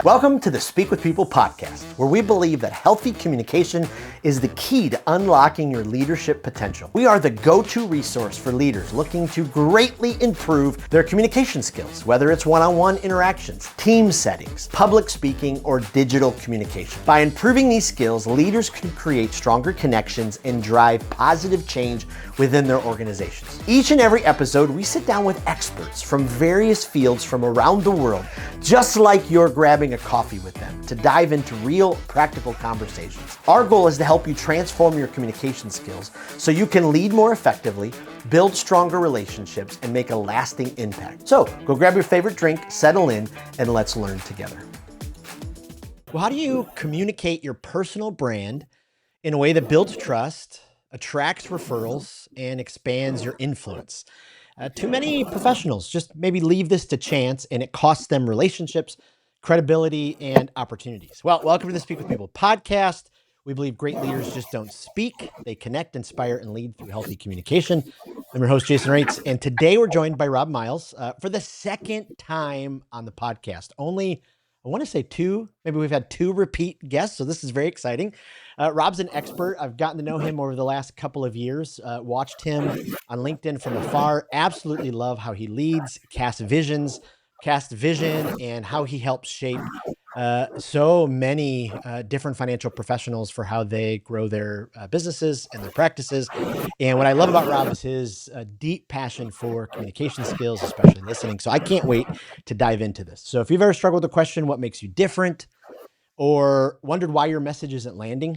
Welcome to the Speak with People podcast, where we believe that healthy communication is the key to unlocking your leadership potential. We are the go-to resource for leaders looking to greatly improve their communication skills, whether it's one-on-one interactions, team settings, public speaking, or digital communication. By improving these skills, leaders can create stronger connections and drive positive change within their organizations. Each and every episode, we sit down with experts from various fields from around the world, just like you're grabbing a coffee with them, to dive into real practical conversations. Our goal is to help you transform your communication skills so you can lead more effectively, build stronger relationships, and make a lasting impact. So go grab your favorite drink, settle in, and let's learn together. Well, how do you communicate your personal brand in a way that builds trust, attracts referrals, and expands your influence? Too many professionals just maybe leave this to chance, and it costs them relationships, credibility, and opportunities. Well, welcome to the Speak with People podcast. We believe great leaders just don't speak. They connect, inspire, and lead through healthy communication. I'm your host, Jason Raitz, and today we're joined by Rob Miles for the second time on the podcast. Only, I want to say two, maybe we've had two repeat guests, so this is very exciting. Rob's an expert. I've gotten to know him over the last couple of years, watched him on LinkedIn from afar, absolutely love how he leads, casts vision, and how he helps shape so many different financial professionals for how they grow their businesses and their practices. And what I love about Rob is his deep passion for communication skills, especially listening. So I can't wait to dive into this. So if you've ever struggled with the question, what makes you different, or wondered why your message isn't landing,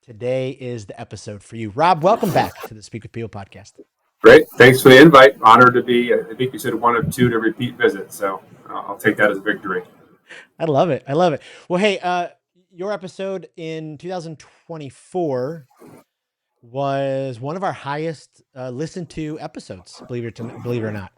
today is the episode for you. Rob, welcome back to the Speak with People podcast. Great. Thanks for the invite. Honored to be, I think you said one of two to repeat visit. So I'll take that as a victory. I love it. I love it. Well, hey, your episode in 2024 was one of our highest listened to episodes, believe it or not.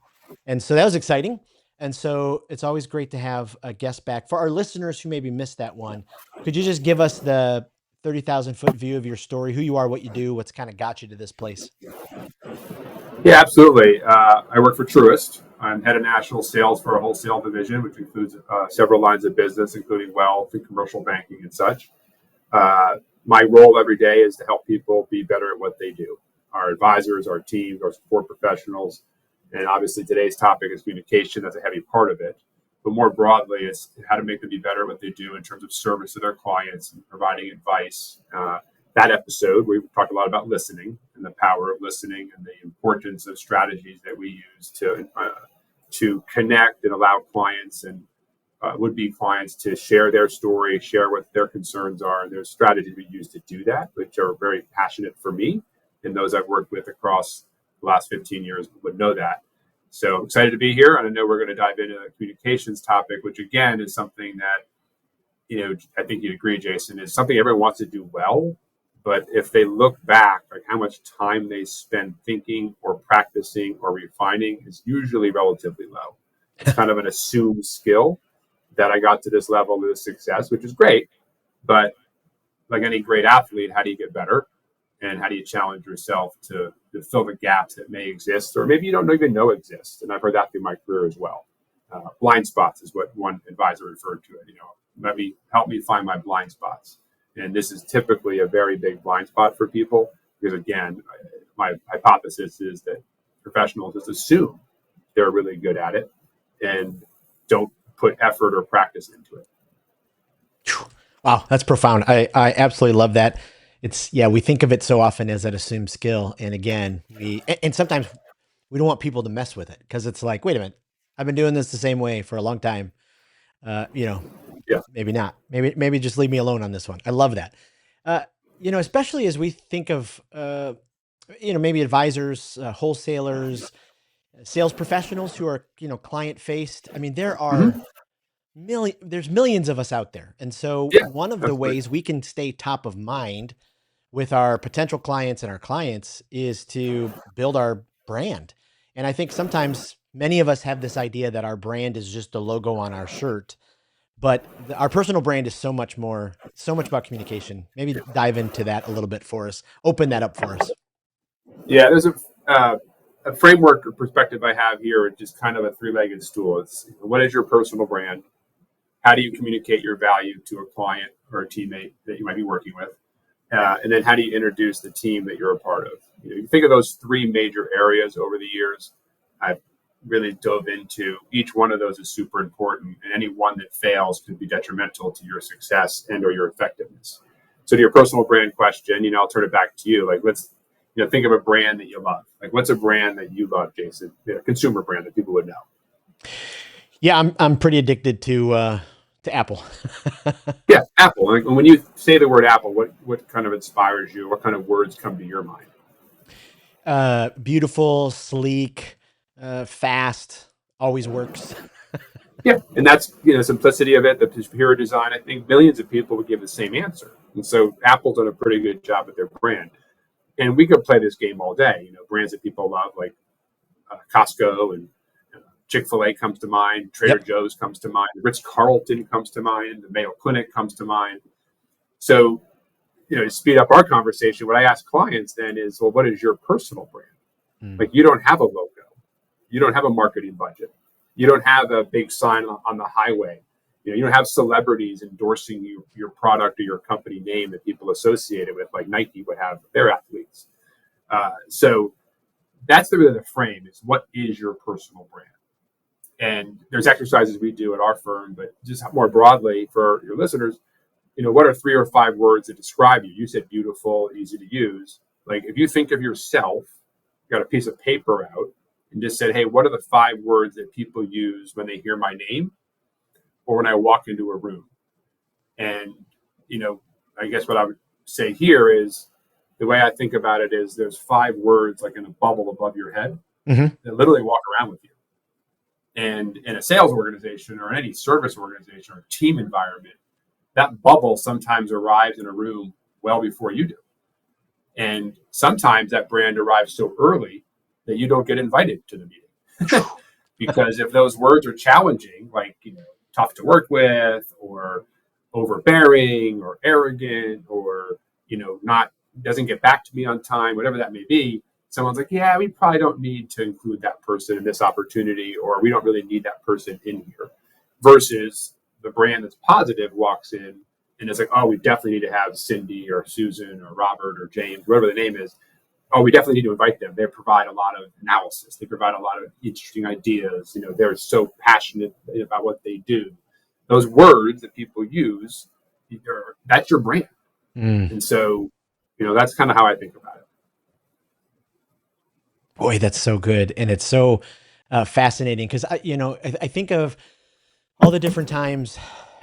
And so that was exciting. And so it's always great to have a guest back. For our listeners who maybe missed that one, could you just give us the 30,000 foot view of your story, who you are, what you do, what's kind of got you to this place? Yeah, absolutely. I work for Truist. I'm head of national sales for a wholesale division, which includes several lines of business, including wealth and commercial banking and such. My role every day is to help people be better at what they do. Our advisors, our teams, our support professionals, and obviously today's topic is communication. That's a heavy part of it. But more broadly, it's how to make them be better at what they do in terms of service to their clients and providing advice. That episode, we talked a lot about listening and the power of listening and the importance of strategies that we use to connect and allow clients and would-be clients to share their story, share what their concerns are, and there's strategies we use to do that, which are very passionate for me, and those I've worked with across the last 15 years would know that. So I'm excited to be here, and I know we're going to dive into the communications topic, which again is something that, I think you'd agree, Jason, is something everyone wants to do well. But if they look back, like how much time they spend thinking or practicing or refining is usually relatively low. It's kind of an assumed skill that I got to this level of success, which is great. But like any great athlete, how do you get better? And how do you challenge yourself to fill the gaps that may exist, or maybe you don't even know exist? And I've heard that through my career as well. Blind spots is what one advisor referred to it. Help me find my blind spots. And this is typically a very big blind spot for people because, again, my hypothesis is that professionals just assume they're really good at it and don't put effort or practice into it. Wow, that's profound. I absolutely love that. We think of it so often as an assumed skill. And again, and sometimes we don't want people to mess with it because it's like, wait a minute, I've been doing this the same way for a long time. Yeah. Maybe not. Maybe just leave me alone on this one. I love that. Especially as we think of, maybe advisors, wholesalers, sales professionals who are, client faced. I mean, there are there's millions of us out there. And so one of the ways we can stay top of mind with our potential clients and our clients is to build our brand. And I think sometimes many of us have this idea that our brand is just a logo on our shirt. But our personal brand is so much about communication. Maybe dive into that a little bit for us. Open that up for us. Yeah, there's a framework or perspective I have here, which is kind of a three-legged stool. It's what is your personal brand? How do you communicate your value to a client or a teammate that you might be working with? And then how do you introduce the team that you're a part of? You think of those three major areas over the years. I've really dove into each one of those is super important, and any one that fails could be detrimental to your success and or your effectiveness. So to your personal brand question, I'll turn it back to you. Like, let's think of a brand that you love. Like, what's a brand that you love, Jason? A consumer brand that people would know. Yeah, I'm pretty addicted to Apple. Yeah, Apple. Like, when you say the word Apple, what kind of inspires you? What kind of words come to your mind? Beautiful, sleek, fast, always works. Yeah, and that's the simplicity of it, the superior design. I think millions of people would give the same answer, and so Apple's done a pretty good job with their brand. And we could play this game all day. Brands that people love like Costco and Chick-fil-A comes to mind, Trader Joe's comes to mind, Ritz-Carlton comes to mind, the Mayo Clinic comes to mind. So, to speed up our conversation, what I ask clients then is, well, what is your personal brand? Like, you don't have a logo. You don't have a marketing budget. You don't have a big sign on the highway. You don't have celebrities endorsing your product or your company name that people associate it with, like Nike would have their athletes. So that's the frame is, what is your personal brand? And there's exercises we do at our firm, but just more broadly for your listeners, what are 3 or 5 words that describe you? You said beautiful, easy to use. Like, if you think of yourself, got a piece of paper out and just said, hey, what are the 5 words that people use when they hear my name or when I walk into a room? And, I guess what I would say here is, the way I think about it is, there's 5 words like in a bubble above your head that literally walk around with you. And in a sales organization or any service organization or team environment, that bubble sometimes arrives in a room well before you do. And sometimes that brand arrives so early that you don't get invited to the meeting. Because if those words are challenging, like, tough to work with, or overbearing, or arrogant, or, doesn't get back to me on time, whatever that may be, someone's like, yeah, we probably don't need to include that person in this opportunity, or we don't really need that person in here. Versus the brand that's positive walks in and it's like, oh, we definitely need to have Cindy or Susan or Robert or James, whatever the name is. Oh, we definitely need to invite them. They provide a lot of analysis. They provide a lot of interesting ideas. They're so passionate about what they do. Those words that people use, that's your brand. And so, that's kind of how I think about it. Boy, that's so good. And it's so fascinating because, I think of all the different times.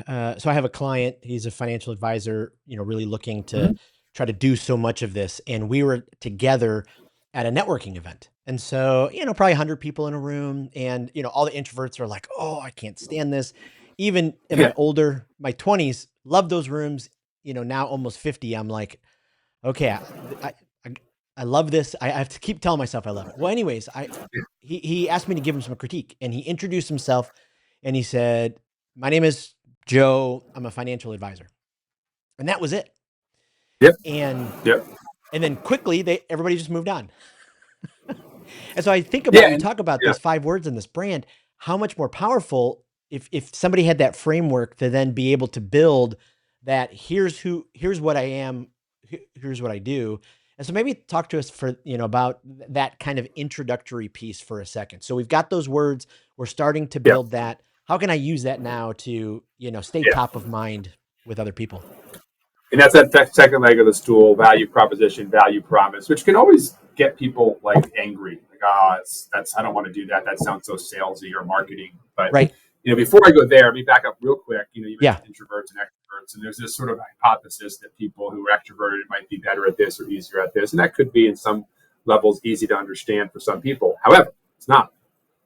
So I have a client, he's a financial advisor, really looking to try to do so much of this. And we were together at a networking event. And so, probably 100 people in a room, and, all the introverts are like, oh, I can't stand this. Even in my 20s, love those rooms, now almost 50. I'm like, okay, I love this. I have to keep telling myself I love it. Well, anyways, he asked me to give him some critique, and he introduced himself, and he said, my name is Joe. I'm a financial advisor. And that was it. And then quickly everybody just moved on. And so I think about, we talk about these 5 words in this brand, how much more powerful if somebody had that framework to then be able to build that, here's what I am, here's what I do. And so maybe talk to us for, about that kind of introductory piece for a second. So we've got those words, we're starting to build that. How can I use that now to, stay top of mind with other people? And that's that second leg of the stool: value proposition, value promise, which can always get people like angry. Like, I don't want to do that. That sounds so salesy or marketing. But before I go there, let me back up real quick. You mentioned introverts and extroverts, and there's this sort of hypothesis that people who are extroverted might be better at this or easier at this, and that could be in some levels easy to understand for some people. However, it's not.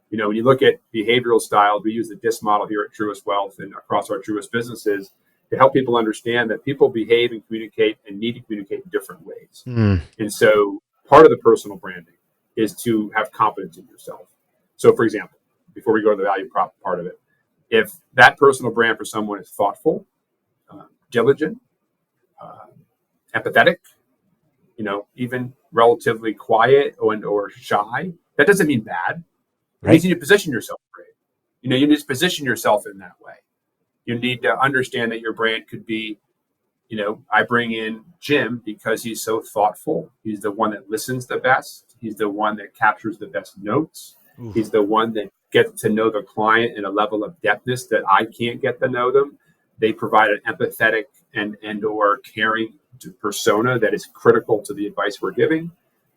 When you look at behavioral styles, we use the DISC model here at Truist Wealth and across our Truist businesses to help people understand that people behave and communicate and need to communicate in different ways. And so part of the personal branding is to have confidence in yourself. So, for example, before we go to the value prop part of it, if that personal brand for someone is thoughtful, diligent, empathetic, even relatively quiet or shy, that doesn't mean bad. It means you need to position yourself great. You need to position yourself in that way. You need to understand that your brand could be, I bring in Jim because he's so thoughtful. He's the one that listens the best. He's the one that captures the best notes. Oof. He's the one that gets to know the client in a level of depthness that I can't get to know them. They provide an empathetic and or caring persona that is critical to the advice we're giving.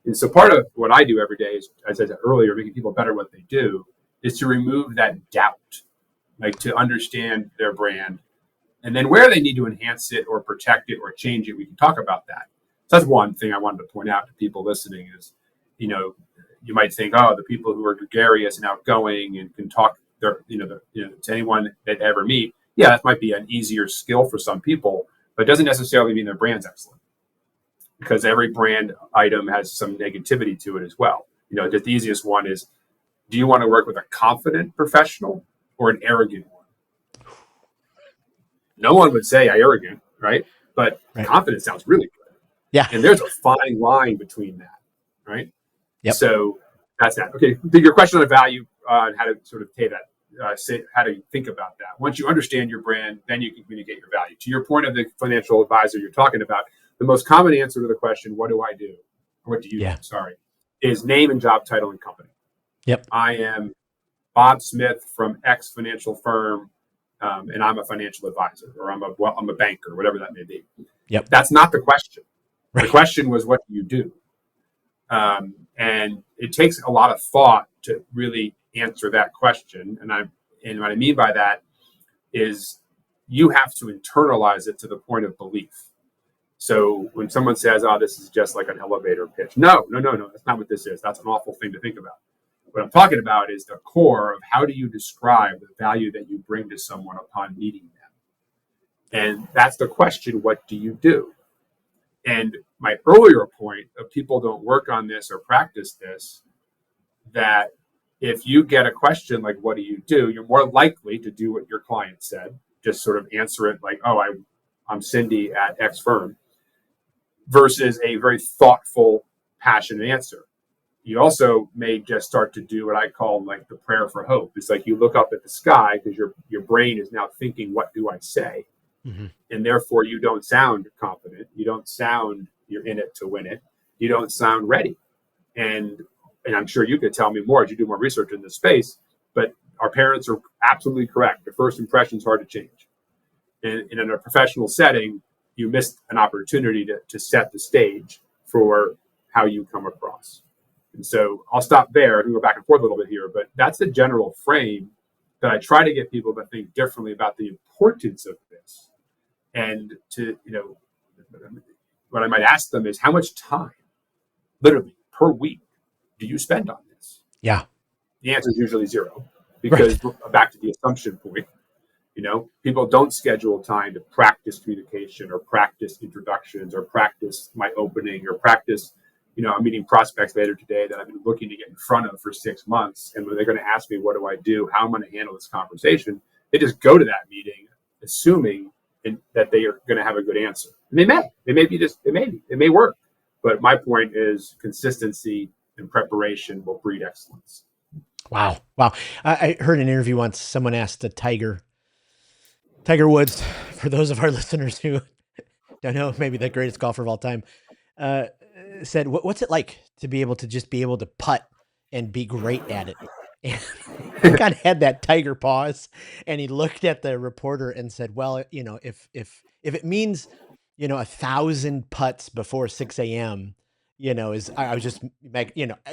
And so part of what I do every day is, as I said earlier, making people better at what they do, is to remove that doubt, like to understand their brand. And then where they need to enhance it or protect it or change it, we can talk about that. So that's one thing I wanted to point out to people listening is, you might think, oh, the people who are gregarious and outgoing and can talk to anyone that they ever meet. Yeah, that might be an easier skill for some people, but it doesn't necessarily mean their brand's excellent, because every brand item has some negativity to it as well. The easiest one is, do you want to work with a confident professional or an arrogant one? No one would say arrogant, right? But Right. confident sounds really good. Yeah. And there's a fine line between that, right? Yep. So that's that. Okay, your question on value and how to sort of take that, how to think about that. Once you understand your brand, then you can communicate your value. To your point of the financial advisor you're talking about, the most common answer to the question, what do I do? Or what do you do? Sorry, is name and job title and company. Yep. I am Bob Smith from X financial firm, and I'm a financial advisor, or I'm a banker, whatever that may be. Yep. That's not the question. Right. The question was, what do you do? And it takes a lot of thought to really answer that question. And what I mean by that is you have to internalize it to the point of belief. So when someone says, oh, this is just like an elevator pitch. No. That's not what this is. That's an awful thing to think about. What I'm talking about is the core of how do you describe the value that you bring to someone upon meeting them? And that's the question, what do you do? And my earlier point of people don't work on this or practice this, that if you get a question like, what do you do? You're more likely to do what your client said, just sort of answer it like, oh, I'm Cindy at X firm, versus a very thoughtful, passionate answer. You also may just start to do what I call like the prayer for hope. It's like you look up at the sky because your brain is now thinking, what do I say? Mm-hmm. And therefore you don't sound confident. You don't sound you're in it to win it. You don't sound ready. And I'm sure you could tell me more as you do more research in this space, but our parents are absolutely correct. The first impression is hard to change. And in a professional setting, you missed an opportunity to set the stage for how you come across. And so I'll stop there. I can go back and forth a little bit here, but that's the general frame that I try to get people to think differently about the importance of this. And to, what I might ask them is, how much time, literally per week, do you spend on this? Yeah. The answer is usually zero, because back to the assumption point, people don't schedule time to practice communication or practice introductions or practice my opening or practice, I'm meeting prospects later today that I've been looking to get in front of for 6 months. And when they're going to ask me, what do I do? How am I going to handle this conversation? They just go to that meeting, assuming that they are going to have a good answer. And they may work. But my point is consistency and preparation will breed excellence. Wow. I heard an interview once. Someone asked Tiger Woods, for those of our listeners who don't know, maybe the greatest golfer of all time, said, what's it like to be able to putt and be great at it? And he kind of had that tiger pause, and he looked at the reporter and said, well, if it means, 1,000 putts before 6 a.m., I was just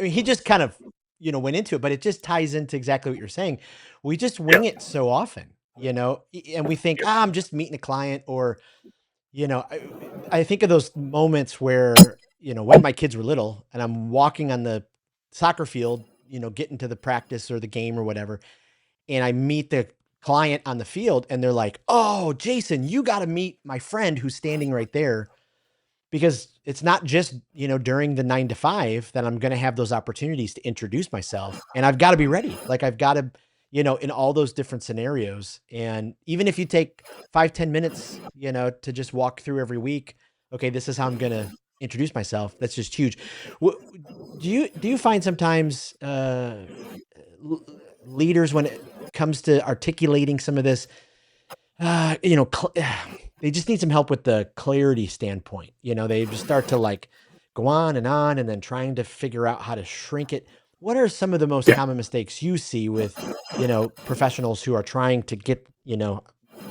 he just kind of, went into it, but it just ties into exactly what you're saying. We just wing it so often, and we think, I'm just meeting a client, or, I think of those moments where, when my kids were little and I'm walking on the soccer field, getting to the practice or the game or whatever, and I meet the client on the field and they're like, oh, Jason, you got to meet my friend who's standing right there. Because it's not just, during the 9 to 5 that I'm going to have those opportunities to introduce myself, and I've got to be ready. Like I've got to, in all those different scenarios. And even if you take 5-10 minutes, to just walk through every week, okay, this is how I'm going to introduce myself. That's just huge. Do you find sometimes leaders, when it comes to articulating some of this, They just need some help with the clarity standpoint. They just start to like go on and then trying to figure out how to shrink it. What are some of the most Yeah, common mistakes you see with, professionals who are trying to get,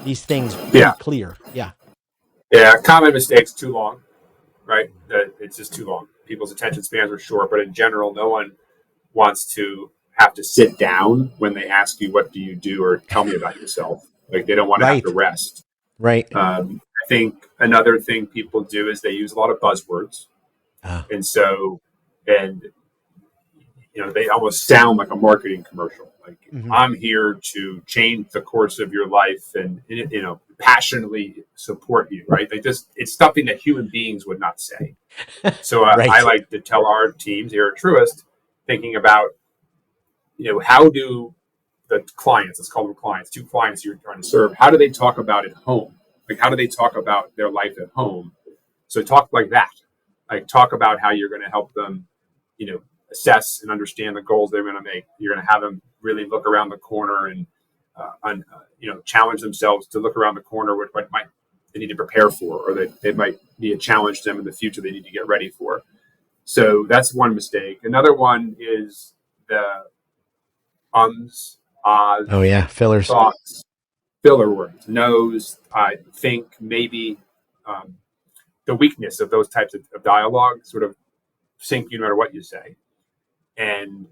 these things yeah, pretty clear? Yeah. yeah. Common mistakes too long, right? It's just too long. People's attention spans are short, but in general, no one wants to have to sit down when they ask you what do you do or tell me about yourself. Like they don't want to have to Right. rest. Right. I think another thing people do is they use a lot of buzzwords, Uh, and so and they almost sound like a marketing commercial. Like mhm. I'm here to change the course of your life and passionately support you. Right? It's something that human beings would not say. So I Right. like to tell our teams here at Truist, thinking about how do the clients, let's call them clients, two clients you're trying to serve, how do they talk about at home? Like, how do they talk about their life at home? So talk like that. Like, talk about how you're going to help them, assess and understand the goals they're going to make. You're going to have them really look around the corner and, challenge themselves to look around the corner what might they need to prepare for, or they might be a challenge to them in the future they need to get ready for. So that's one mistake. Another one is the ums, Oh ahs, yeah. Fillers. thoughts, filler words, knows, I think, maybe. Um, the weakness of those types of dialogue sort of sink you no matter what you say. And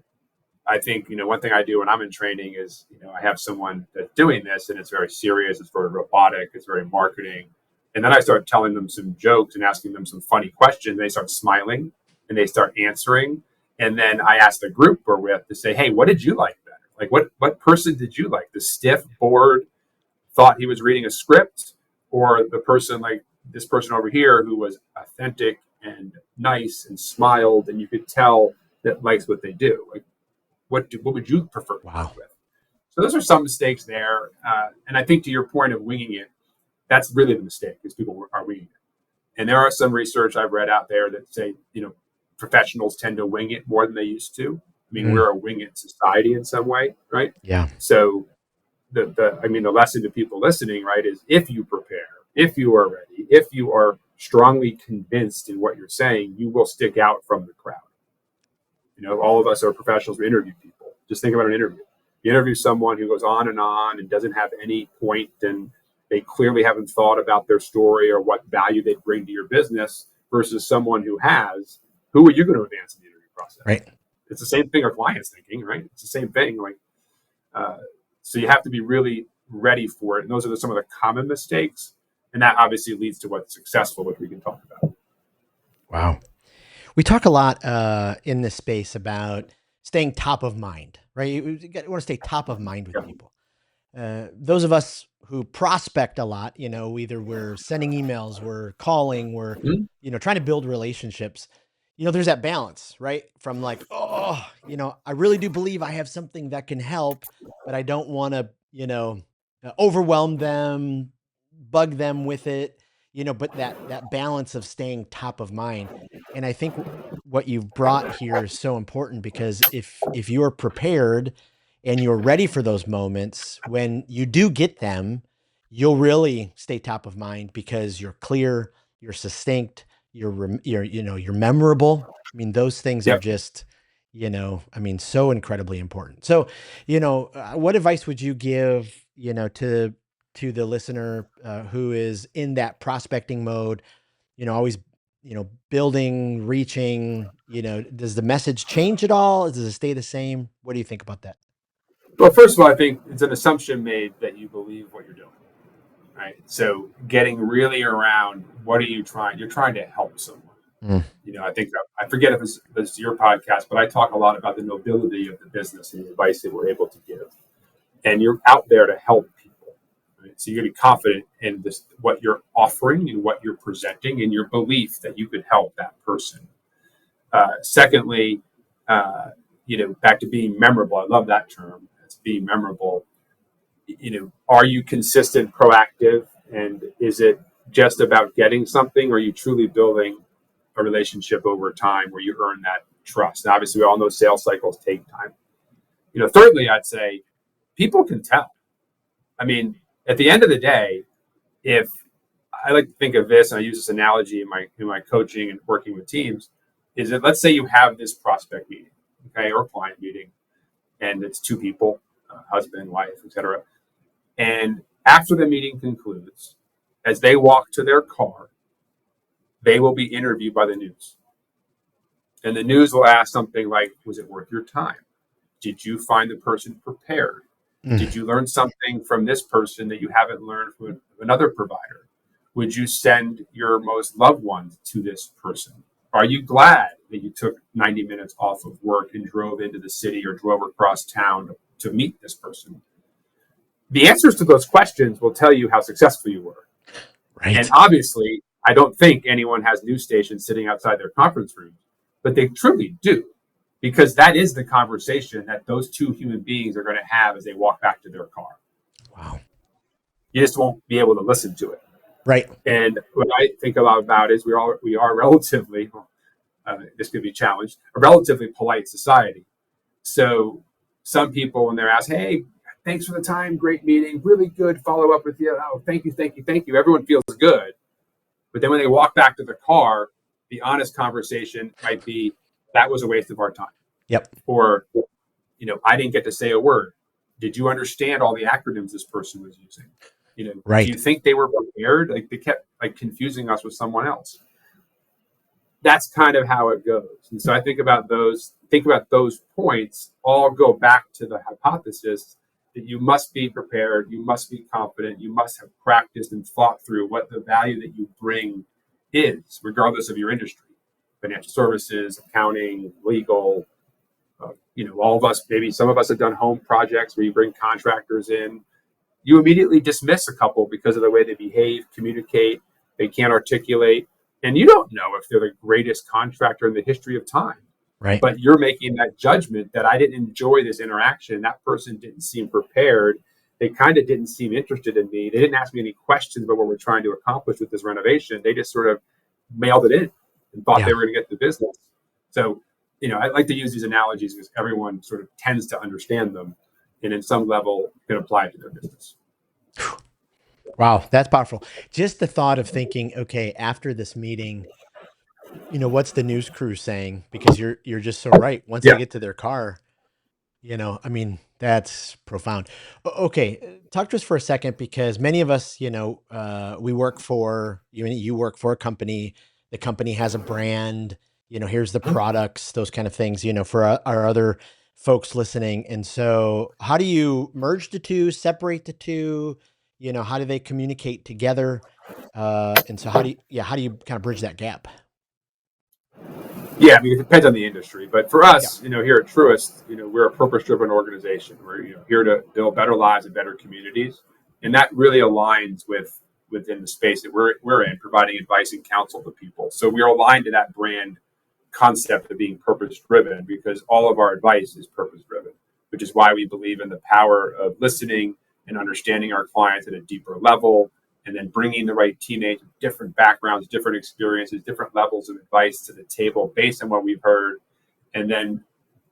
I think, one thing I do when I'm in training is, I have someone that's doing this and it's very serious, it's very robotic, it's very marketing. And then I start telling them some jokes and asking them some funny questions. They start smiling and they start answering. And then I ask the group we're with to say, hey, what did you like better? Like, what person did you like? The stiff, bored, thought he was reading a script, or the person like this person over here who was authentic and nice and smiled and you could tell that likes what they do. Like, what would you prefer to work Wow. with? So those are some mistakes there. And I think to your point of winging it, that's really the mistake, is people are winging it. And there are some research I've read out there that say, professionals tend to wing it more than they used to. I mean, Mm, we're a wing it society in some way, right? yeah. So the lesson to people listening, right, is if you prepare, if you are ready, if you are strongly convinced in what you're saying, you will stick out from the crowd. All of us are professionals. We interview people. Just think about an interview. You interview someone who goes on and doesn't have any point, and they clearly haven't thought about their story or what value they bring to your business, versus someone who has. Who are you going to advance in the interview process? Right. It's the same thing our clients thinking, right? It's the same thing. Like, uh, so you have to be really ready for it. And those are some of the common mistakes. And that obviously leads to what's successful, which we can talk about. Wow. We talk a lot in this space about staying top of mind, right? You want to stay top of mind with Yeah. people. Those of us who prospect a lot, either we're sending emails, we're calling, we're, Mhm. trying to build relationships. There's that balance, right? From like, oh, I really do believe I have something that can help, but I don't want to, overwhelm them, bug them with it, but that balance of staying top of mind. And I think what you've brought here is so important, because if you're prepared and you're ready for those moments, when you do get them, you'll really stay top of mind because you're clear, you're succinct, you're memorable. I mean, those things are Yep. just, so incredibly important. So, what advice would you give, to the listener who is in that prospecting mode, always, building, reaching, does the message change at all? Does it stay the same? What do you think about that? Well, first of all, I think it's an assumption made that you believe what you're doing, right? So getting really around what are you trying? You're trying to help someone. Mm, I think I forget if it's your podcast, but I talk a lot about the nobility of the business and the advice that we're able to give. And you're out there to help people. Right? So you're going to be confident in this, what you're offering and what you're presenting, and your belief that you could help that person. Secondly, back to being memorable. I love that term. It's being memorable. Are you consistent, proactive, and is it just about getting something, or are you truly building a relationship over time where you earn that trust? And obviously, we all know sales cycles take time. Thirdly, I'd say people can tell. I mean, At the end of the day, if I like to think of this, and I use this analogy in my coaching and working with teams, is that let's say you have this prospect meeting, okay, or client meeting, and it's two people, husband, wife, etc. And after the meeting concludes, as they walk to their car, they will be interviewed by the news. And the news will ask something like, was it worth your time? Did you find the person prepared? Did you learn something from this person that you haven't learned from another provider? Would you send your most loved ones to this person? Are you glad that you took 90 minutes off of work and drove into the city or drove across town to meet this person? The answers to those questions will tell you how successful you were. Right. And obviously, I don't think anyone has news stations sitting outside their conference rooms, but they truly do, because that is the conversation that those two human beings are going to have as they walk back to their car. Wow. You just won't be able to listen to it. Right. And what I think about is we are relatively, this could be challenged, a relatively polite society. So some people, when they're asked, hey, thanks for the time, great meeting, really good, follow up with you. Oh, thank you. Everyone feels good. But then when they walk back to their car, the honest conversation might be, that was a waste of our time. Yep. Or, I didn't get to say a word. Did you understand all the acronyms this person was using? Right. Do you think they were prepared? Like, they kept confusing us with someone else. That's kind of how it goes. And so I think about those points all go back to the hypothesis that you must be prepared, you must be confident, you must have practiced and thought through what the value that you bring is, regardless of your industry. Financial services, accounting, legal, all of us, maybe some of us have done home projects where you bring contractors in. You immediately dismiss a couple because of the way they behave, communicate, they can't articulate, and you don't know if they're the greatest contractor in the history of time. Right. But you're making that judgment that I didn't enjoy this interaction. That person didn't seem prepared. They kind of didn't seem interested in me. They didn't ask me any questions about what we're trying to accomplish with this renovation. They just sort of mailed it in and thought they were going to get the business. So, I like to use these analogies because everyone sort of tends to understand them and in some level can apply it to their business. Wow, that's powerful. Just the thought of thinking, okay, after this meeting, what's the news crew saying? Because you're just so right. Once they get to their car, that's profound. Okay, talk to us for a second, because many of us, we work for you work for a company. The company has a brand. Here's the products, those kind of things. For our other folks listening. And so, how do you merge the two? Separate the two? How do they communicate together? And so, how do you kind of bridge that gap? Yeah, it depends on the industry, but for us, here at Truist, we're a purpose-driven organization. We're here to build better lives and better communities, and that really aligns within the space that we're in, providing advice and counsel to people. So we're aligned to that brand concept of being purpose-driven, because all of our advice is purpose-driven, which is why we believe in the power of listening and understanding our clients at a deeper level, and then bringing the right teammates with different backgrounds, different experiences, different levels of advice to the table based on what we've heard, and then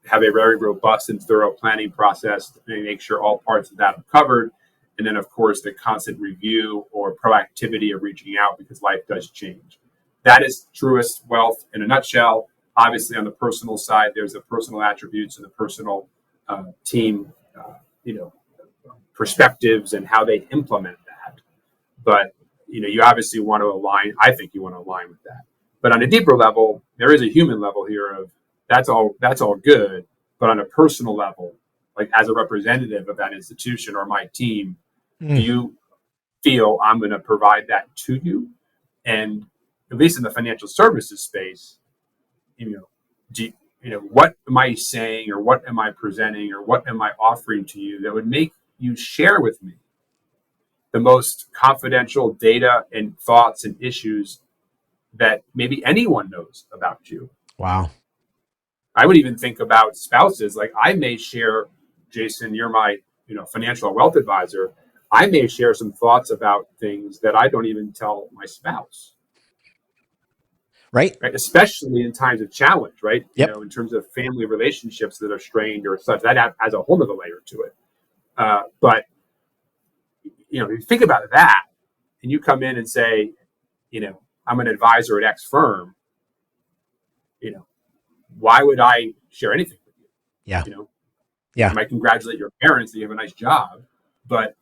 have a very robust and thorough planning process to make sure all parts of that are covered. And then, of course, the constant review or proactivity of reaching out, because life does change. That is Truist Wealth in a nutshell. Obviously, on the personal side, there's the personal attributes and the personal team, perspectives and how they implement that. But, you obviously want to align. I think you want to align with that. But on a deeper level, there is a human level here of that's all good. But on a personal level, like as a representative of that institution or my team, do you feel I'm going to provide that to you? And at least in the financial services space, what am I saying, or what am I presenting, or what am I offering to you that would make you share with me the most confidential data and thoughts and issues that maybe anyone knows about you? Wow. I would even think about spouses. Like, I may share, Jason, you're my financial wealth advisor. I may share some thoughts about things that I don't even tell my spouse. Right. Especially in times of challenge, right? Yep. In terms of family relationships that are strained or such, that adds a whole other layer to it. But if you think about that, and you come in and say, I'm an advisor at X firm, why would I share anything with you? Yeah. I might congratulate your parents that you have a nice job, but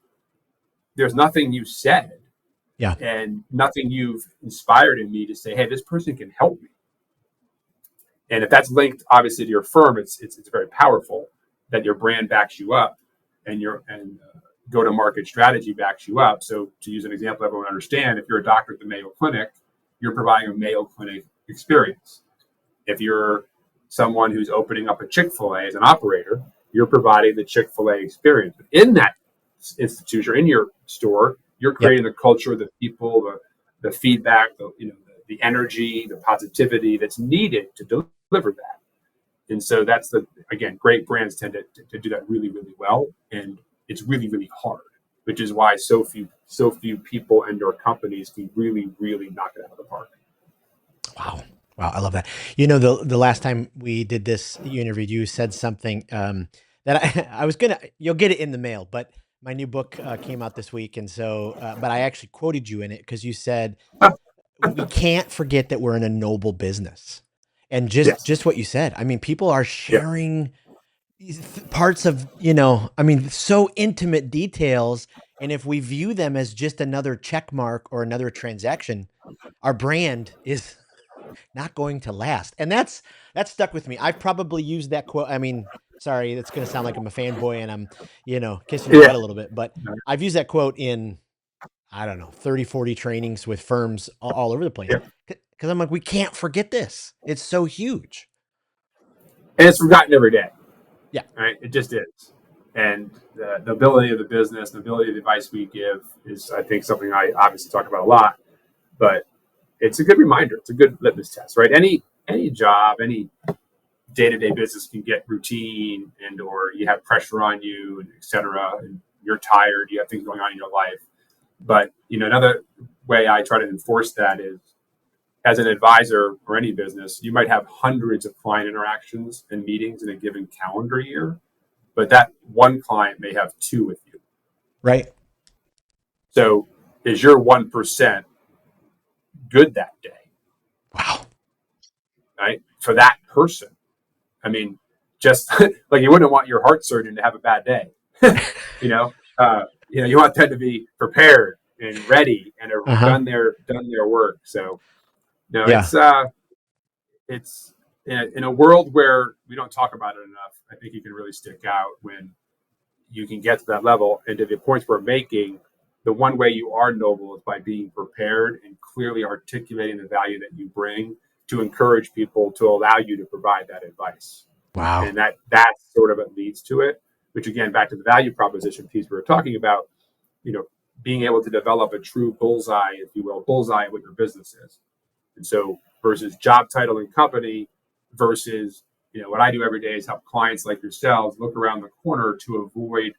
there's nothing you said and nothing you've inspired in me to say, hey, this person can help me. And if that's linked obviously to your firm, it's very powerful that your brand backs you up and your go-to-market strategy backs you up. So to use an example everyone understand, if you're a doctor at the Mayo Clinic, you're providing a Mayo Clinic experience. If you're someone who's opening up a Chick-fil-A as an operator, you're providing the Chick-fil-A experience. But in that institution or in your store, you're creating the culture, the people, the feedback, the energy, the positivity that's needed to deliver that. And so that's again, great brands tend to do that really, really well. And it's really, really hard, which is why so few people and or companies can really, really knock it out of the park. Wow. I love that. The last time we did this, you interviewed, you said something that I was you'll get it in the mail, but my new book came out this week. And so, but I actually quoted you in it because you said, we can't forget that we're in a noble business. And just what you said. I mean, people are sharing parts of, so intimate details. And if we view them as just another check mark or another transaction, our brand is not going to last. And that stuck with me. I've probably used that quote. I mean, sorry, it's going to sound like I'm a fanboy and I'm, kissing your butt a little bit, but I've used that quote in, I don't know, 30, 40 trainings with firms all over the place. Cause I'm like, we can't forget this. It's so huge. And it's forgotten every day. Yeah. Right. It just is. And the ability of the business, the ability of the advice we give is, I think, something I obviously talk about a lot, but it's a good reminder. It's a good litmus test, right? Any job, any day-to-day business can get routine and or you have pressure on you, and et cetera, and you're tired, you have things going on in your life. But, another way I try to enforce that is, as an advisor or any business, you might have hundreds of client interactions and meetings in a given calendar year, but that one client may have 2 with you. Right. So is your 1% good that day? Wow. Right? For that person. I mean, just like you wouldn't want your heart surgeon to have a bad day. You want them to be prepared and ready and have done their work. So, it's in a world where we don't talk about it enough. I think you can really stick out when you can get to that level. And to the points we're making, the one way you are noble is by being prepared and clearly articulating the value that you bring to encourage people to allow you to provide that advice. Wow. And that sort of it leads to it, which again, back to the value proposition piece we were talking about, being able to develop a true bullseye, if you will, bullseye of what your business is. And so versus job title and company versus, what I do every day is help clients like yourselves look around the corner to avoid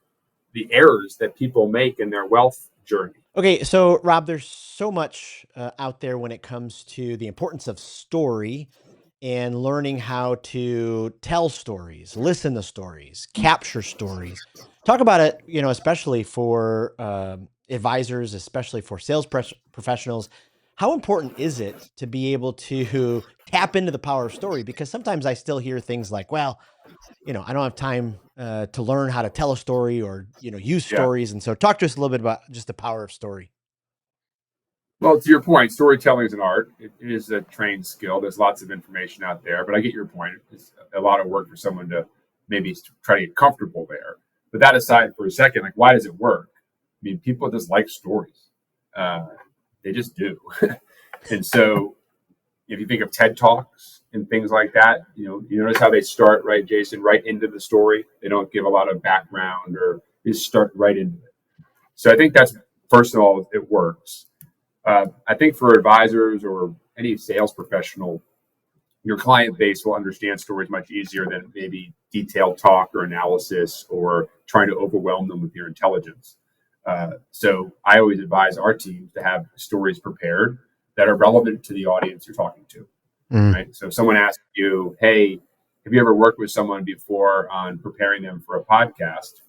the errors that people make in their wealth journey. Okay. So Rob, there's so much out there when it comes to the importance of story and learning how to tell stories, listen to stories, capture stories. Talk about it, especially for advisors, especially for sales professionals. How important is it to be able to tap into the power of story? Because sometimes I still hear things like, well, I don't have time to learn how to tell a story or, use stories. And so talk to us a little bit about just the power of story. Well, to your point, storytelling is an art. It is a trained skill. There's lots of information out there, but I get your point. It's a lot of work for someone to maybe try to get comfortable there. But that aside for a second, like, why does it work? I mean, people just like stories. They just do. And so if you think of TED Talks and things like that, you notice how they start, right, Jason, right into the story. They don't give a lot of background or just start right into it. So I think that's, first of all, it works. I think for advisors or any sales professional, your client base will understand stories much easier than maybe detailed talk or analysis or trying to overwhelm them with your intelligence. So I always advise our teams to have stories prepared that are relevant to the audience you're talking to. Right? So if someone asks you, hey, have you ever worked with someone before on preparing them for a podcast?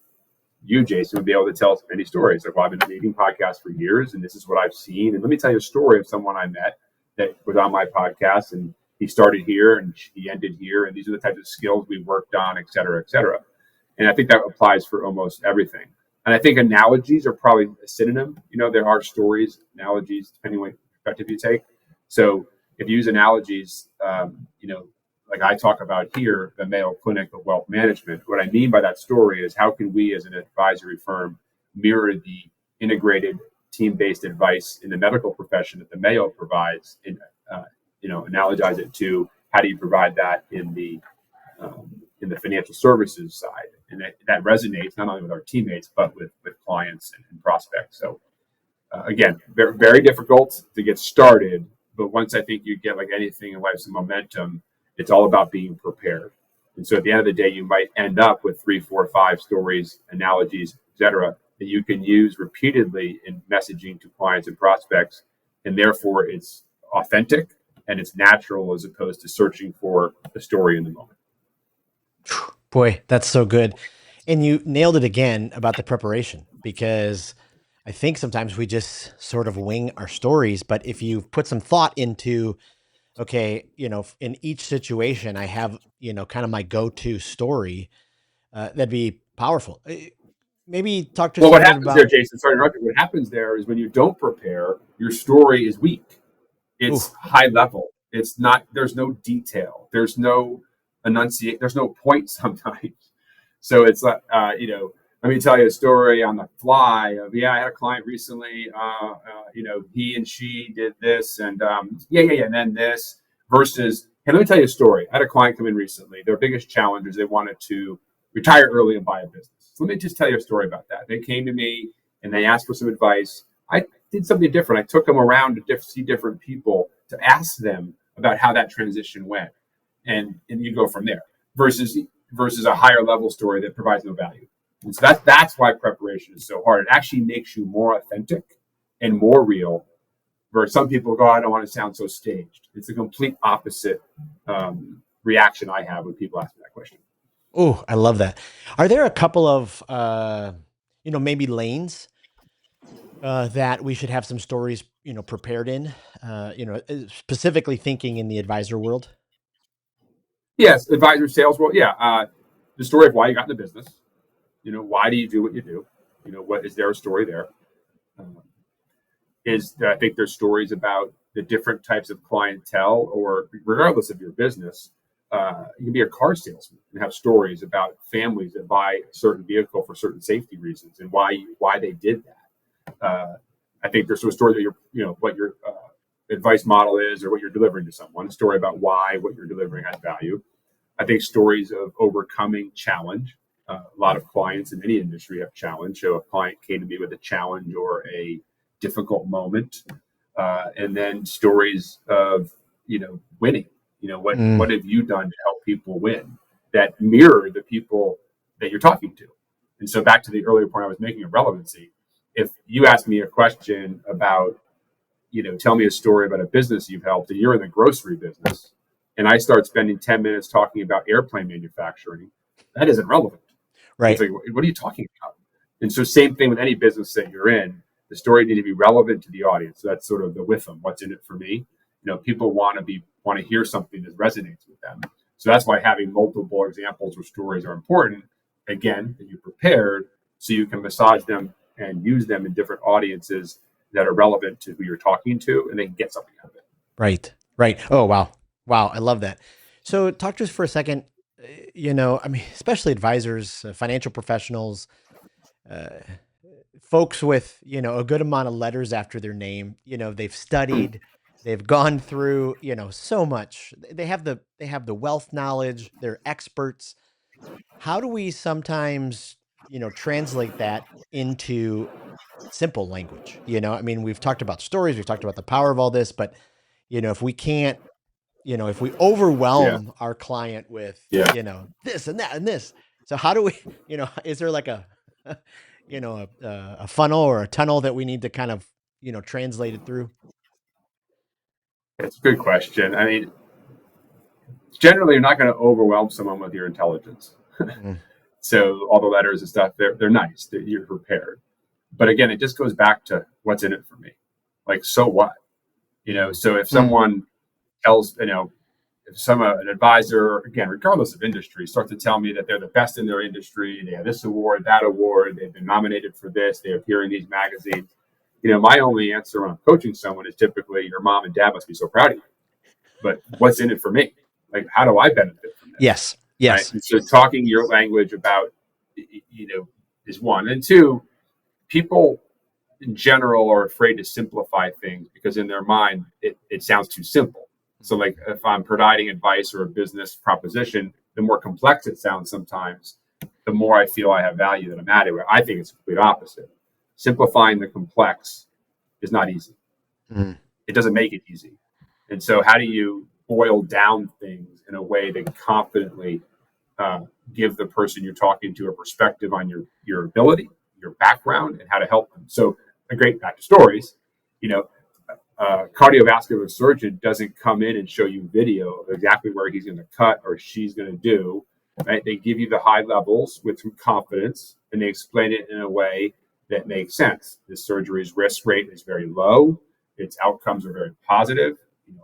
you, Jason, would be able to tell us many stories. Like, well, I've been leading podcasts for years, and this is what I've seen. And let me tell you a story of someone I met that was on my podcast, and he started here and he ended here, and these are the types of skills we worked on, et cetera, et cetera. And I think that applies for almost everything. And I think analogies are probably a synonym. There are stories, analogies, depending on what perspective you take. So if you use analogies, like I talk about here, the Mayo Clinic of Wealth Management, what I mean by that story is how can we as an advisory firm mirror the integrated team-based advice in the medical profession that the Mayo provides and, analogize it to how do you provide that in the financial services side. And that resonates not only with our teammates, but with clients and prospects. So again, very, very difficult to get started. But once I think you get, like anything in life, some momentum, it's all about being prepared. And so at the end of the day, you might end up with 3, 4, 5 stories, analogies, etc., that you can use repeatedly in messaging to clients and prospects. And therefore, it's authentic and it's natural as opposed to searching for the story in the moment. Boy, that's so good. And you nailed it again about the preparation, because I think sometimes we just sort of wing our stories. But if you put some thought into, okay, in each situation, I have, kind of my go-to story, that'd be powerful. Maybe talk to us Well, a what little bit happens there, about, Jason, sorry to interrupt you, what happens there is when you don't prepare, your story is weak. ooh, It's high level. It's not, there's no detail. There's no enunciate. There's no point sometimes. So it's like, let me tell you a story on the fly of, I had a client recently, he and she did this and, and then this versus, hey, let me tell you a story. I had a client come in recently. Their biggest challenge is they wanted to retire early and buy a business. So let me just tell you a story about that. They came to me and they asked for some advice. I did something different. I took them around to see different people to ask them about how that transition went. And you go from there versus a higher level story that provides no value. And so that's why preparation is so hard. It actually makes you more authentic and more real. Where some people go, I don't want to sound so staged. It's a complete opposite reaction I have when people ask me that question. oh, I love that. Are there a couple of, maybe lanes, that we should have some stories, prepared in, specifically thinking in the advisor world? Yes, advisor sales. Well, the story of why you got in the business. Why do you do what you do? What is there a story there? I think there's stories about the different types of clientele, or regardless of your business, you can be a car salesman and have stories about families that buy a certain vehicle for certain safety reasons and why they did that. I think there's a story that what your advice model is or what you're delivering to someone. A story about why what you're delivering has value. I think stories of overcoming challenge. A lot of clients in any industry have challenge. So a client came to me with a challenge or a difficult moment, and then stories of winning. What have you done to help people win that mirror the people that you're talking to? And so back to the earlier point I was making of relevancy. If you ask me a question about, tell me a story about a business you've helped, and you're in the grocery business, and I start spending 10 minutes talking about airplane manufacturing, that isn't relevant. It's Right. like, what are you talking about? And so same thing with any business that you're in, the story needs to be relevant to the audience. So that's sort of the with them, what's in it for me. People want to hear something that resonates with them. So that's why having multiple examples or stories are important. Again, that you're prepared so you can massage them and use them in different audiences that are relevant to who you're talking to, and they can get something out of it. Right. Right. Oh, wow. Wow. I love that. So talk to us for a second. Especially advisors, financial professionals, uh, folks with, a good amount of letters after their name, they've studied, they've gone through, so much. They have the wealth knowledge, they're experts. How do we sometimes, translate that into simple language? We've talked about stories, we've talked about the power of all this, but if we can't, if we Yeah. overwhelm our client with, Yeah. this and that and this, so how do we, is there like a, a funnel or a tunnel that we need to kind of, translate it through? It's a good question. I mean, generally, you're not going to overwhelm someone with your intelligence. Mm, So all the letters and stuff, they're nice. You're prepared. But again, it just goes back to what's in it for me. Like, so what? So if someone tells, if an advisor, again, regardless of industry, starts to tell me that they're the best in their industry, they have this award, that award, they've been nominated for this, they appear in these magazines. My only answer when I'm coaching someone is typically, your mom and dad must be so proud of you. But what's in it for me? Like, how do I benefit from this? Yes. Right. And so talking your language about, is one. And two, people in general are afraid to simplify things because in their mind, it sounds too simple. So like if I'm providing advice or a business proposition, the more complex it sounds sometimes, the more I feel I have value that I'm adding. I think it's the complete opposite. Simplifying the complex is not easy. It doesn't make it easy. And so how do you boil down things in a way that confidently give the person you're talking to a perspective on your ability, your background, and how to help them? So a great back to stories, a cardiovascular surgeon doesn't come in and show you video of exactly where he's going to cut or she's going to do, right? They give you the high levels with some confidence and they explain it in a way that makes sense. This surgery's risk rate is very low. Its outcomes are very positive.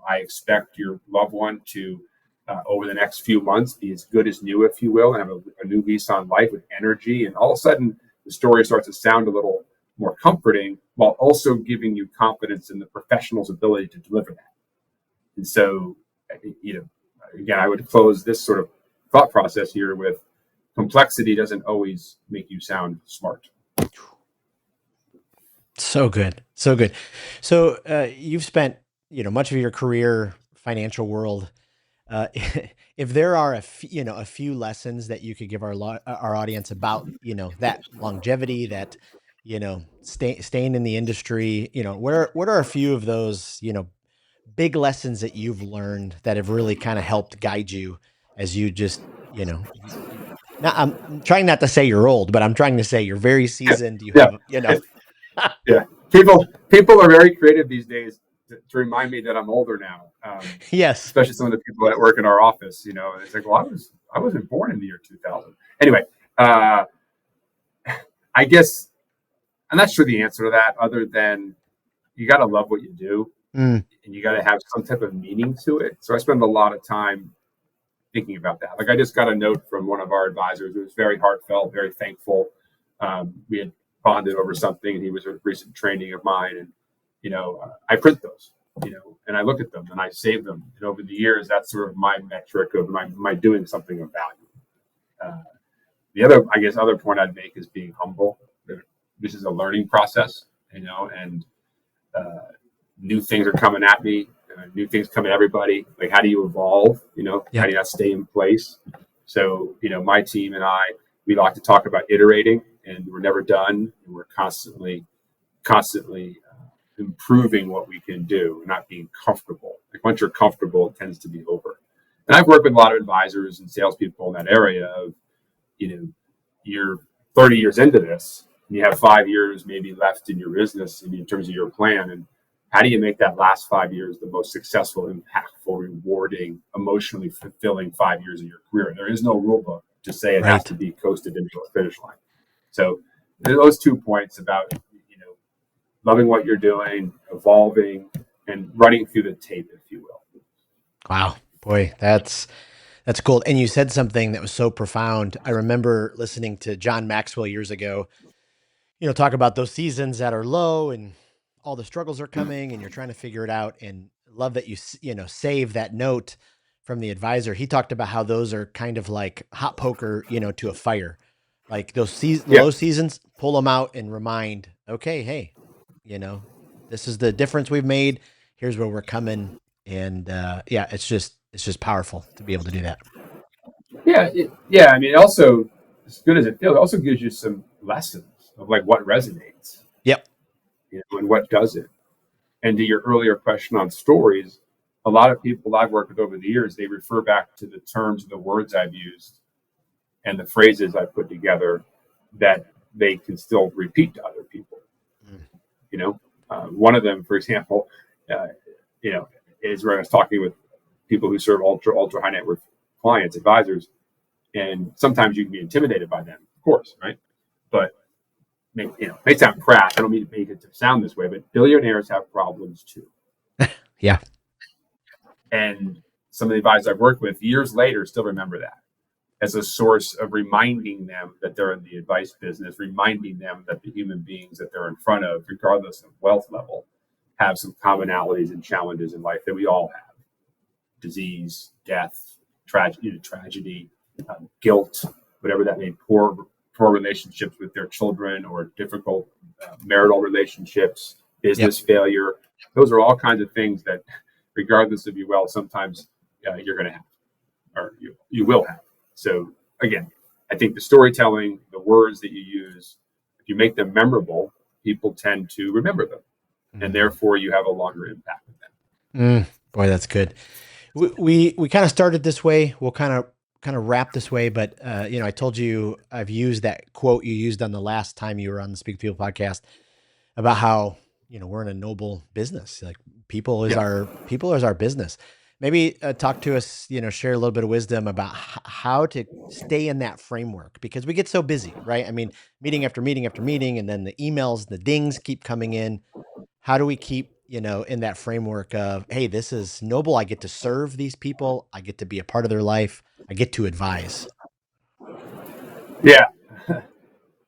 I expect your loved one to, over the next few months, be as good as new, if you will, and have a new lease on life with energy. And all of a sudden, the story starts to sound a little more comforting while also giving you confidence in the professional's ability to deliver that. And so, again, I would close this sort of thought process here with complexity doesn't always make you sound smart. So good. So good. So you've spent, much of your career, financial world. If there are a few lessons that you could give our audience about, that longevity, that, staying in the industry, what are a few of those, big lessons that you've learned that have really kind of helped guide you as you just, now I'm trying not to say you're old, but I'm trying to say you're very seasoned. You Yeah. have, Yeah. People are very creative these days to remind me that I'm older now. Yes. Especially some of the people that work in our office, it's like, well, I wasn't born in the year 2000. Anyway, I guess I'm not sure the answer to that other than you got to love what you do and you got to have some type of meaning to it. So I spend a lot of time thinking about that. Like I just got a note from one of our advisors. It was very heartfelt, very thankful. We had bonded over something and he was a recent training of mine. And, I print those, and I look at them and I save them. And over the years, that's sort of my metric of my doing something of value. The other point I'd make is being humble. This is a learning process, and new things are coming at me. New things come at everybody. Like, how do you evolve? How do you not stay in place? So, my team and we like to talk about iterating, and we're never done. And we're constantly improving what we can do, not being comfortable. Like once you're comfortable, it tends to be over. And I've worked with a lot of advisors and salespeople in that area of, you're 30 years into this, and you have 5 years maybe left in your business in terms of your plan. And how do you make that last 5 years the most successful, impactful, rewarding, emotionally fulfilling 5 years of your career? There is no rule book to say it has to be coasted into a finish line. So those 2 points about, loving what you're doing, evolving, and running through the tape, if you will. Wow, boy, that's cool. And you said something that was so profound. I remember listening to John Maxwell years ago, talk about those seasons that are low and all the struggles are coming and you're trying to figure it out. And love that you save that note from the advisor. He talked about how those are kind of like hot poker, to a fire. Like those low seasons, pull them out and remind, okay, hey, this is the difference we've made. Here's where we're coming. And it's just powerful to be able to do that. Yeah. I mean, also, as good as it feels, it also gives you some lessons of like what resonates. Yep. And what doesn't. And to your earlier question on stories, a lot of people I've worked with over the years, they refer back to the terms, the words I've used, and the phrases I put together that they can still repeat to other people. One of them, for example, is where I was talking with people who serve ultra high net worth clients, advisors. And sometimes you can be intimidated by them, of course, right? But it may sound crass. I don't mean to make it to sound this way, but billionaires have problems too. Yeah. And some of the advisors I've worked with years later still remember that as a source of reminding them that they're in the advice business, reminding them that the human beings that they're in front of, regardless of wealth level, have some commonalities and challenges in life that we all have: disease, death, tragedy, guilt, whatever that may be, poor relationships with their children, or difficult marital relationships, business failure. Those are all kinds of things that, regardless of your wealth, sometimes you're going to have, or you will have. So again, I think the storytelling, the words that you use, if you make them memorable, people tend to remember them, and therefore you have a longer impact with them. Boy, that's good. We kind of started this way. We'll kind of wrap this way, but I told you I've used that quote you used on the last time you were on the Speak to People podcast about how we're in a noble business. Like people is our business. Maybe talk to us, share a little bit of wisdom about how to stay in that framework, because we get so busy, right? I mean, meeting after meeting after meeting, and then the emails, the dings keep coming in. How do we keep, in that framework of, hey, this is noble. I get to serve these people. I get to be a part of their life. I get to advise. Yeah.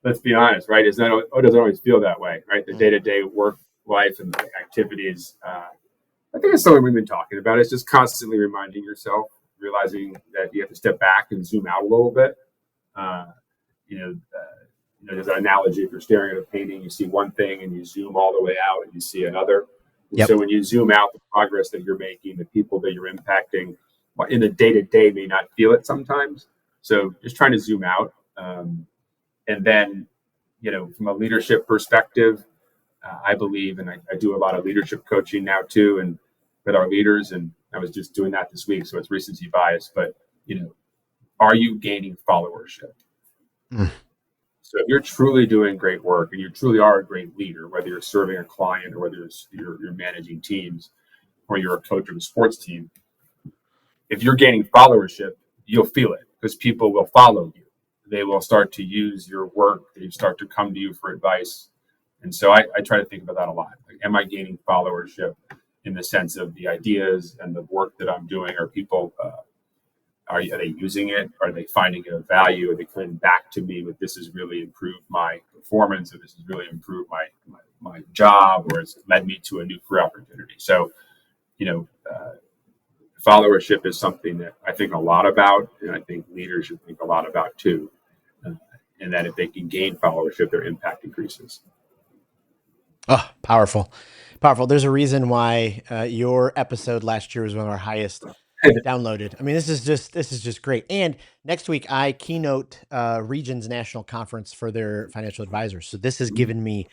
Let's be honest, right? It doesn't always feel that way, right? The day-to-day work life and activities, I think it's something we've been talking about. It's just constantly reminding yourself, realizing that you have to step back and zoom out a little bit. There's an analogy: if you're staring at a painting, you see one thing, and you zoom all the way out, and you see another. Yep. So when you zoom out, the progress that you're making, the people that you're impacting, in the day-to-day may not feel it sometimes. So just trying to zoom out, and then, from a leadership perspective, I believe, and I do a lot of leadership coaching now too, and with our leaders, and I was just doing that this week, so it's recency bias, but are you gaining followership? So if you're truly doing great work and you truly are a great leader, whether you're serving a client or whether you're managing teams or you're a coach of a sports team, if you're gaining followership, you'll feel it, because people will follow you. They will start to use your work. They start to come to you for advice. And so I try to think about that a lot. Like, am I gaining followership in the sense of the ideas and the work that I'm doing? Are people, are they using it? Are they finding it of value? Are they coming back to me with, this has really improved my performance, or this has really improved my job, or it's led me to a new career opportunity? So, followership is something that I think a lot about, and I think leaders should think a lot about too. And that if they can gain followership, their impact increases. Oh, powerful. There's a reason why your episode last year was one of our highest downloaded. I mean, this is just great. And next week I keynote Regions National Conference for their financial advisors. So this has given me,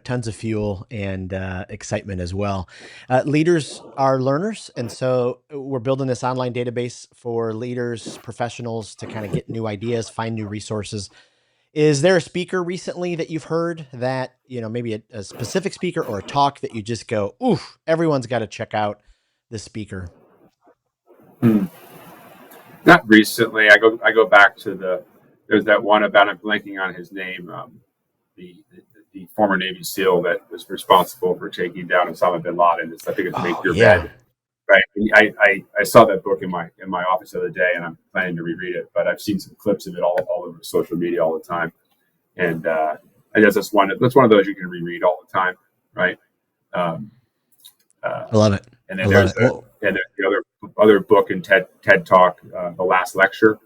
tons of fuel and excitement as well. Leaders are learners. And so we're building this online database for leaders, professionals, to kind of get new ideas, find new resources. Is there a speaker recently that you've heard that, maybe a specific speaker or a talk that you just go, oof, everyone's got to check out this speaker? Not recently. I go back to there's that one about, I'm blanking on his name, the former Navy SEAL that was responsible for taking down Osama bin Laden. I think it's Make Your Bed. Right. I saw that book in my office the other day, and I'm planning to reread it. But I've seen some clips of it all over social media all the time, and I guess that's one of those you can reread all the time, right? I love it. And then there's the other book and TED Talk, The Last Lecture,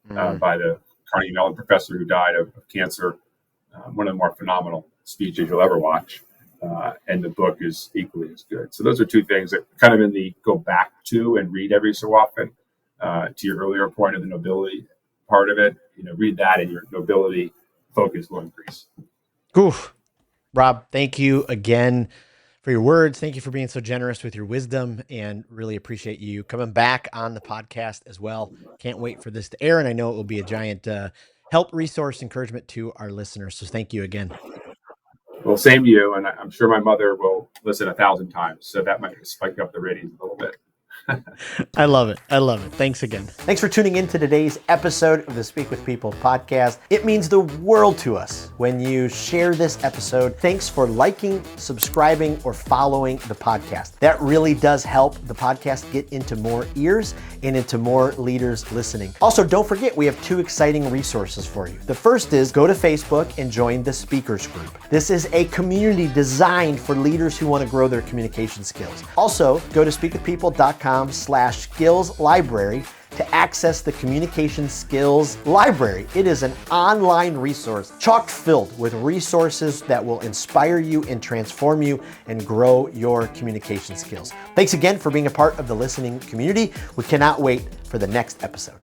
by the Carnegie Mellon professor who died of cancer. One of the more phenomenal speeches you'll ever watch. And the book is equally as good. So those are two things that kind of in the go back to and read every so often. To your earlier point of the nobility part of it, read that, and your nobility focus will increase. Oof. Rob, thank you again for your words. Thank you for being so generous with your wisdom, and really appreciate you coming back on the podcast as well. Can't wait for this to air, and I know it will be a giant help, resource, encouragement to our listeners. So thank you again. Well, same to you, and I'm sure my mother will listen 1,000 times, so that might spike up the ratings a little bit. I love it. I love it. Thanks again. Thanks for tuning in to today's episode of the Speak with People podcast. It means the world to us when you share this episode. Thanks for liking, subscribing, or following the podcast. That really does help the podcast get into more ears and into more leaders listening. Also, don't forget, we have 2 exciting resources for you. The first is go to Facebook and join the Speakers Group. This is a community designed for leaders who want to grow their communication skills. Also, go to speakwithpeople.com/skills library to access the Communication Skills Library. It is an online resource chock filled with resources that will inspire you and transform you and grow your communication skills. Thanks again for being a part of the listening community. We cannot wait for the next episode.